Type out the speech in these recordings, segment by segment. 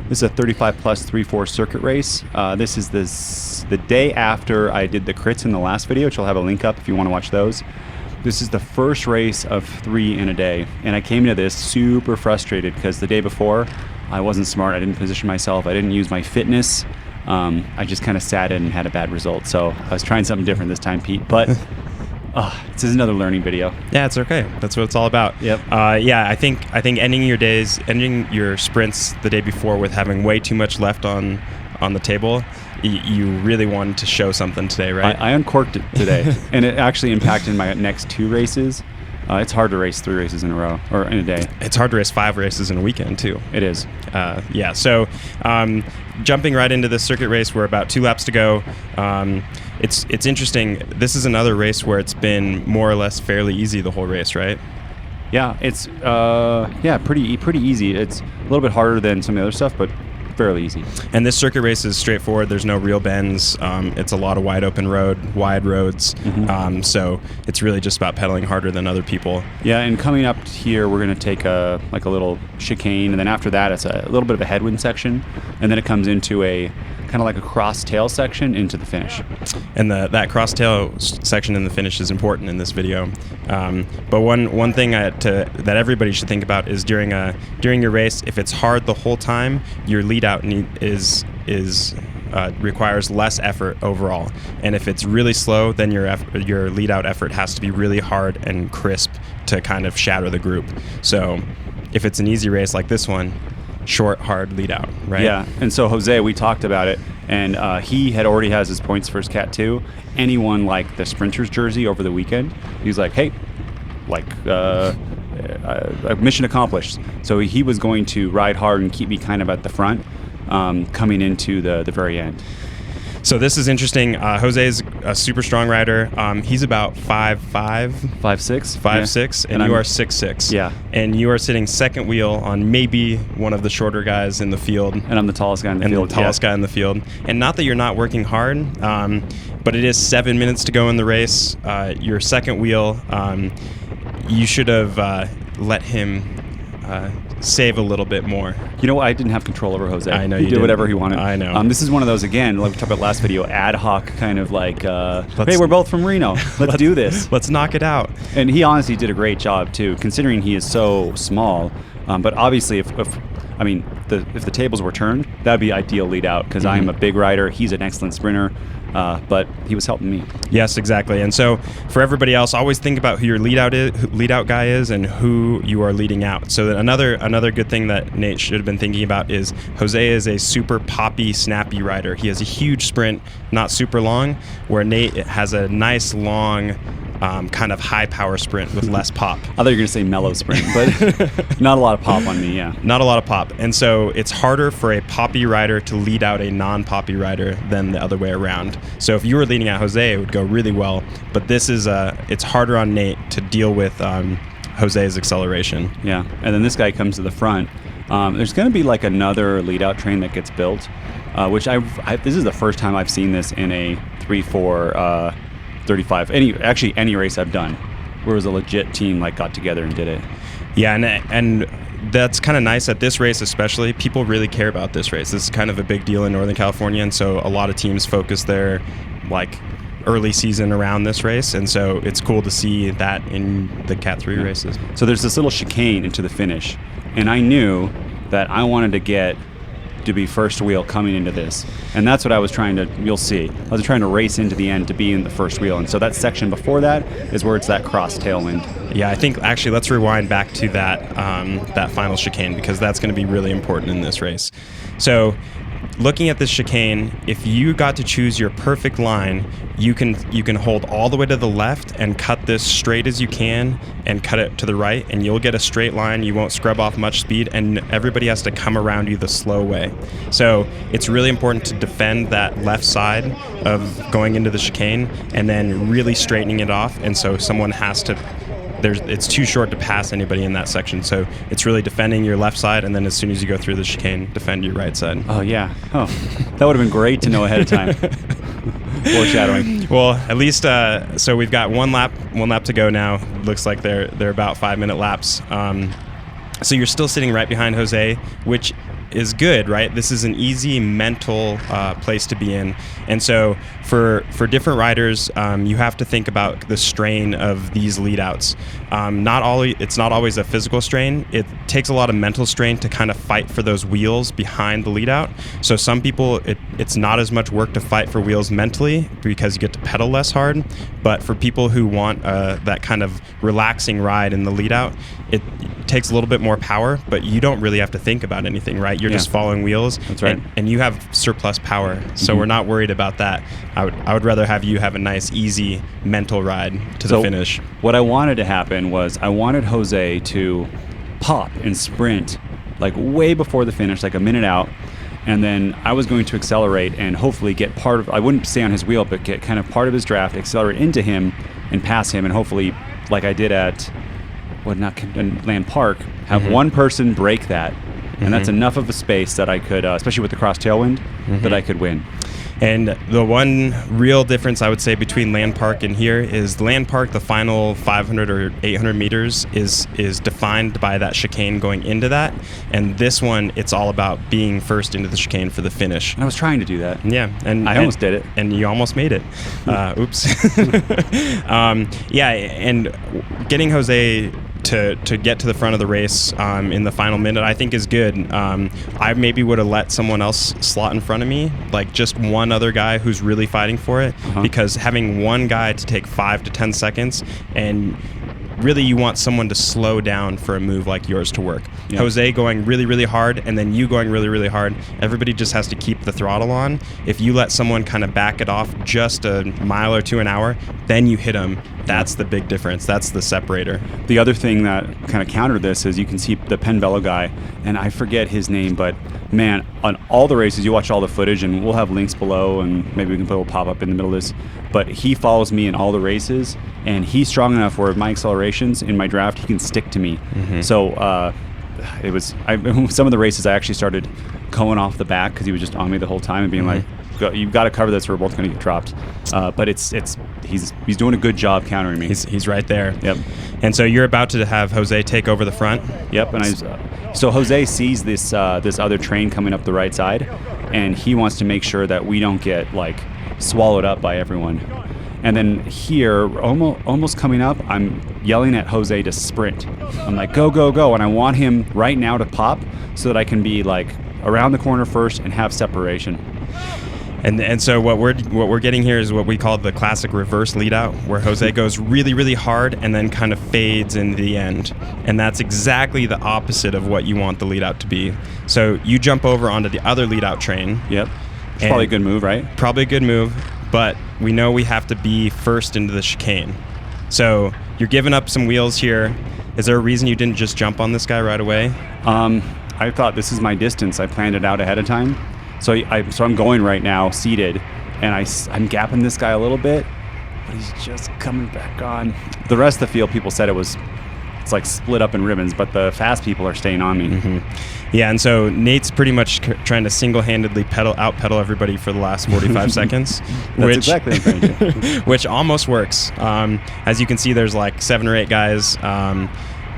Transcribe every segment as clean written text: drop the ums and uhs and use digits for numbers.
This is a 35 plus 3-4 circuit race. This is the day after I did the crits in the last video, which I'll have a link up if you want to watch those. This is the first race of 3 in a day, and I came into this super frustrated because the day before I wasn't smart. I didn't position myself. I didn't use my fitness. I just kind of sat in and had a bad result. So I was trying something different this time, Pete. But this is another learning video. Yeah, it's okay. That's what it's all about. Yep. I think ending your sprints the day before with having way too much left on the table, you really wanted to show something today, right? I uncorked it today, and it actually impacted my next 2 races. It's hard to race 3 races in a row or in a day. It's hard to race 5 races in a weekend too. It is. So jumping right into this circuit race, we're about 2 laps to go. It's interesting. This is another race where it's been more or less fairly easy the whole race, right? Yeah, it's pretty easy. It's a little bit harder than some of the other stuff, but fairly easy. And this circuit race is straightforward. There's no real bends. It's a lot of wide roads. Mm-hmm. So it's really just about pedaling harder than other people. Yeah, and coming up here, we're going to take a little chicane, and then after that, it's a little bit of a headwind section, and then it comes into a kind of like a cross tail section into the finish. And that cross tail section in the finish is important in this video. But one thing that everybody should think about is during your race, if it's hard the whole time, your lead out requires less effort overall. And if it's really slow, then your lead out effort has to be really hard and crisp to kind of shatter the group. So if it's an easy race like this one, short, hard lead out, right? Yeah, and so Jose, we talked about it, and he had already has his points for his Cat 2. And he won like the sprinter's jersey over the weekend. He's like, hey, mission accomplished. So he was going to ride hard and keep me kind of at the front, coming into the very end. So this is interesting. Jose is a super strong rider. He's about 5'5", 5'6", and you are 6'6". Yeah. And you are sitting second wheel on maybe one of the shorter guys in the field. And I'm the tallest guy in the field. Guy in the field. And not that you're not working hard, but it is 7 minutes to go in the race. Your second wheel, you should have let him save a little bit more. You know what? I didn't have control over Jose. I know he did whatever he wanted. I know. This is one of those, again, like we talked about last video, ad hoc kind of like, hey, we're both from Reno. Let's do this. Let's knock it out. And he honestly did a great job too, considering he is so small. But obviously, if the tables were turned, that'd be ideal lead out because I'm a big rider. He's an excellent sprinter. But he was helping me. Yes, exactly. And so for everybody else, always think about who your lead out guy is and who you are leading out. So that another good thing that Nate should have been thinking about is Jose is a super poppy, snappy rider. He has a huge sprint, not super long, where Nate has a nice long kind of high power sprint with less pop. I thought you were going to say mellow sprint, but not a lot of pop on me, yeah. Not a lot of pop. And so it's harder for a poppy rider to lead out a non-poppy rider than the other way around. So if you were leading out Jose, it would go really well. But this is it's harder on Nate to deal with Jose's acceleration. Yeah, and then this guy comes to the front. There's going to be like another lead out train that gets built, which this is the first time I've seen this in a 3-4 35, any race I've done, where it was a legit team like got together and did it. Yeah, and that's kind of nice at this race especially. People really care about this race. This is kind of a big deal in Northern California, and so a lot of teams focus their early season around this race, and so it's cool to see that in the Cat 3 races. So there's this little chicane into the finish, and I knew that I wanted to get to be first wheel coming into this, and that's what I was trying to, you'll see, I was trying to race into the end to be in the first wheel, and so that section before that is where it's that cross tailwind. Yeah, I think actually let's rewind back to that final chicane, because that's going to be really important in this race. So looking at this chicane, if you got to choose your perfect line, you can hold all the way to the left and cut this straight as you can and cut it to the right, and you'll get a straight line. You won't scrub off much speed, and everybody has to come around you the slow way. So it's really important to defend that left side of going into the chicane and then really straightening it off, and so someone has to it's too short to pass anybody in that section. So it's really defending your left side, and then as soon as you go through the chicane, defend your right side. Oh, yeah. Oh, that would have been great to know ahead of time. Foreshadowing. Well, at least, so we've got one lap to go now. Looks like they're about 5-minute laps. So you're still sitting right behind Jose, which is good, right? This is an easy mental place to be in. And so for different riders, you have to think about the strain of these lead outs. It's not always a physical strain. It takes a lot of mental strain to kind of fight for those wheels behind the lead out. So some people, it's not as much work to fight for wheels mentally because you get to pedal less hard. But for people who want that kind of relaxing ride in the lead out, it takes a little bit more power, but you don't really have to think about anything, right? You're just following wheels. That's right. And you have surplus power, so we're not worried about that. I would rather have you have a nice, easy mental ride to the finish. What I wanted to happen was I wanted Jose to pop and sprint like way before the finish, like a minute out, and then I was going to accelerate and hopefully get part of, I wouldn't stay on his wheel, but get kind of part of his draft, accelerate into him and pass him, and hopefully, like I did at Land Park, have one person break that. And that's enough of a space that I could, especially with the cross tailwind, that I could win. And the one real difference I would say between Land Park and here is Land Park, the final 500 or 800 meters is defined by that chicane going into that. And this one, it's all about being first into the chicane for the finish. And I was trying to do that. Yeah. And I almost did it. And you almost made it. Oops. Yeah, and getting Jose to get to the front of the race in the final minute, I think is good. I maybe would have let someone else slot in front of me, like just one other guy who's really fighting for it, because having one guy to take 5 to 10 seconds, and really you want someone to slow down for a move like yours to work. Yeah. Jose going really, really hard, and then you going really, really hard. Everybody just has to keep the throttle on. If you let someone kind of back it off just a mile or two an hour, then you hit them. That's the big difference. That's the separator. The other thing that kind of countered this is you can see the Penn Velo guy, and I forget his name, but man, on all the races, you watch all the footage, and we'll have links below, and maybe we can put a little pop-up in the middle of this, but he follows me in all the races, and he's strong enough where my accelerations in my draft, he can stick to me. So some of the races I actually started going off the back because he was just on me the whole time and being like, you've got to cover this, we're both going to get dropped. But he's doing a good job countering me. He's right there. Yep. And so you're about to have Jose take over the front. Yep. And so Jose sees this other train coming up the right side, and he wants to make sure that we don't get like swallowed up by everyone. And then here, almost coming up, I'm yelling at Jose to sprint. I'm like, go, go, go. And I want him right now to pop so that I can be like around the corner first and have separation. And so what we're getting here is what we call the classic reverse lead out, where Jose goes really, really hard and then kind of fades in the end. And that's exactly the opposite of what you want the lead out to be. So you jump over onto the other lead out train. Yep. It's probably a good move, right? Probably a good move, but we know we have to be first into the chicane. So you're giving up some wheels here. Is there a reason you didn't just jump on this guy right away? I thought this is my distance. I planned it out ahead of time. So I'm going right now, seated, and I'm gapping this guy a little bit, but he's just coming back on. The rest of the field, people said it's like split up in ribbons, but the fast people are staying on me. Yeah, and so Nate's pretty much trying to single-handedly out-pedal everybody for the last 45 seconds. That's exactly what I'm trying to do. Which almost works. As you can see, there's like 7 or 8 guys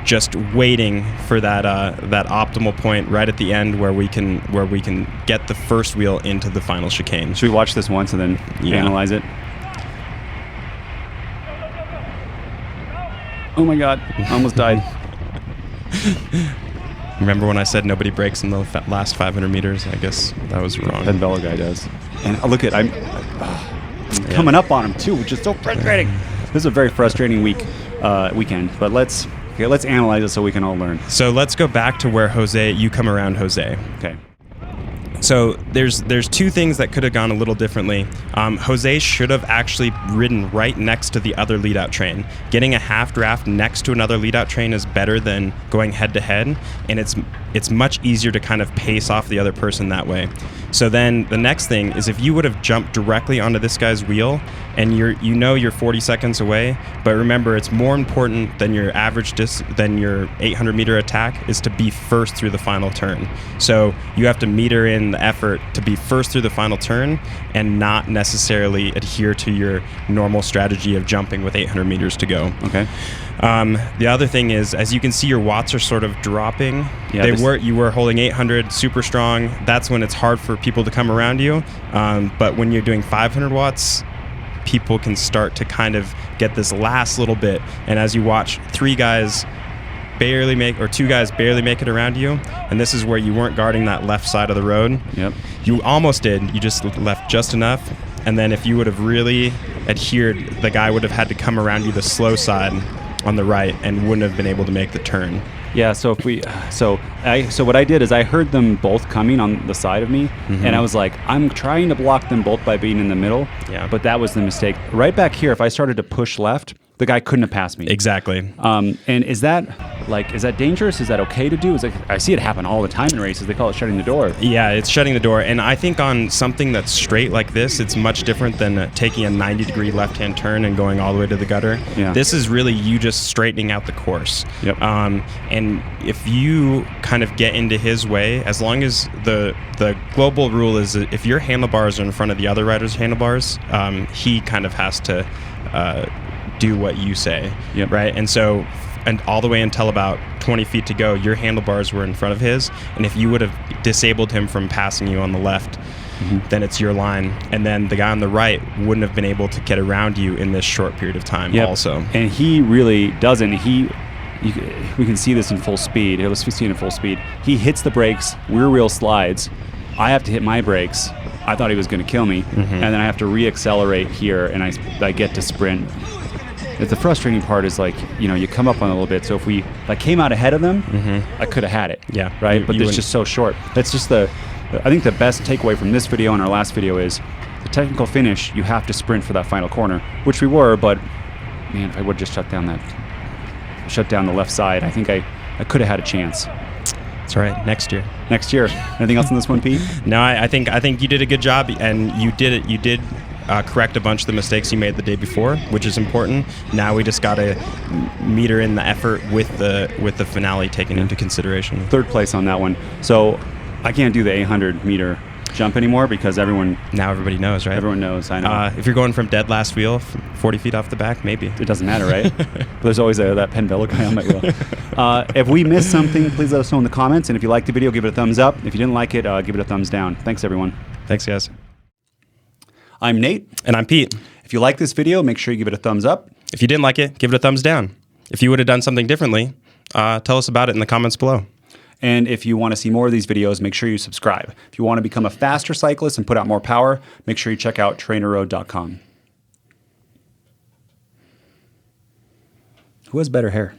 just waiting for that optimal point right at the end where we can get the first wheel into the final chicane. Should we watch this once and then analyze it? Oh my God, I almost died. Remember when I said nobody breaks in the last 500 meters? I guess that was wrong. Penn Velo guy does. And look at, I'm coming up on him too, which is so frustrating. This is a very frustrating weekend, but let's analyze it so we can all learn. So let's go back to where you come around Jose. Okay. So there's 2 things that could have gone a little differently. Jose should have actually ridden right next to the other lead-out train. Getting a half draft next to another lead-out train is better than going head-to-head, and it's much easier to kind of pace off the other person that way. So then the next thing is if you would have jumped directly onto this guy's wheel, and you're 40 seconds away, but remember it's more important than your average than your 800-meter attack is to be first through the final turn. So you have to meter in in the effort to be first through the final turn and not necessarily adhere to your normal strategy of jumping with 800 meters to go. Okay. The other thing is, as you can see, your watts are sort of dropping. Yeah, you were holding 800 super strong. That's when it's hard for people to come around you. But when you're doing 500 watts, people can start to kind of get this last little bit. And as you watch two guys barely make it around you, and this is where you weren't guarding that left side of the road. Yep. You almost did. You just left just enough. And then if you would have really adhered, the guy would have had to come around you the slow side on the right and wouldn't have been able to make the turn. Yeah, so what I did is I heard them both coming on the side of me, and I was like, I'm trying to block them both by being in the middle. Yeah. But that was the mistake. Right back here, if I started to push left, the guy couldn't have passed me. Exactly. And is that dangerous? Is that okay to do? I see it happen all the time in races. They call it shutting the door. Yeah, it's shutting the door. And I think on something that's straight like this, it's much different than taking a 90-degree left-hand turn and going all the way to the gutter. Yeah. This is really you just straightening out the course. Yep. And if you kind of get into his way, as long as the global rule is that if your handlebars are in front of the other rider's handlebars, he kind of has to do what you say, Yep. right? And so, and all the way until about 20 feet to go, your handlebars were in front of his, and if you would have disabled him from passing you on the left, then it's your line, and then the guy on the right wouldn't have been able to get around you in this short period of time. Yep. Also. And he really doesn't. We can see this in full speed. Let's see it in full speed. He hits the brakes, rear wheel slides. I have to hit my brakes. I thought he was going to kill me, and then I have to re-accelerate here, and I get to sprint. The frustrating part is you come up on a little bit. So if I came out ahead of them, I could have had it. Yeah. Right. But it's just so short. That's just I think the best takeaway from this video and our last video is the technical finish. You have to sprint for that final corner, which we were. But man, if I would just shut down the left side, I think I could have had a chance. That's right. Next year. Anything else on this one, Pete? No, I think you did a good job, and you did correct a bunch of the mistakes you made the day before, which is important. Now we just got to meter in the effort with the finale taken into consideration. Third place on that one. So I can't do the 800-meter jump anymore because now everybody knows, right? Everyone knows. I know. If you're going from dead last wheel, 40 feet off the back, maybe it doesn't matter, right? But there's always that Penn Velo guy on my wheel. If we missed something, please let us know in the comments. And if you liked the video, give it a thumbs up. If you didn't like it, give it a thumbs down. Thanks, everyone. Thanks, guys. I'm Nate. And I'm Pete. If you like this video, make sure you give it a thumbs up. If you didn't like it, give it a thumbs down. If you would have done something differently, tell us about it in the comments below. And if you want to see more of these videos, make sure you subscribe. If you want to become a faster cyclist and put out more power, make sure you check out TrainerRoad.com. Who has better hair?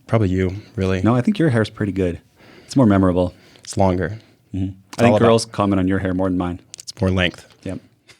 Probably you, really. No, I think your hair's pretty good. It's more memorable. It's longer. I think girls comment on your hair more than mine. It's more length.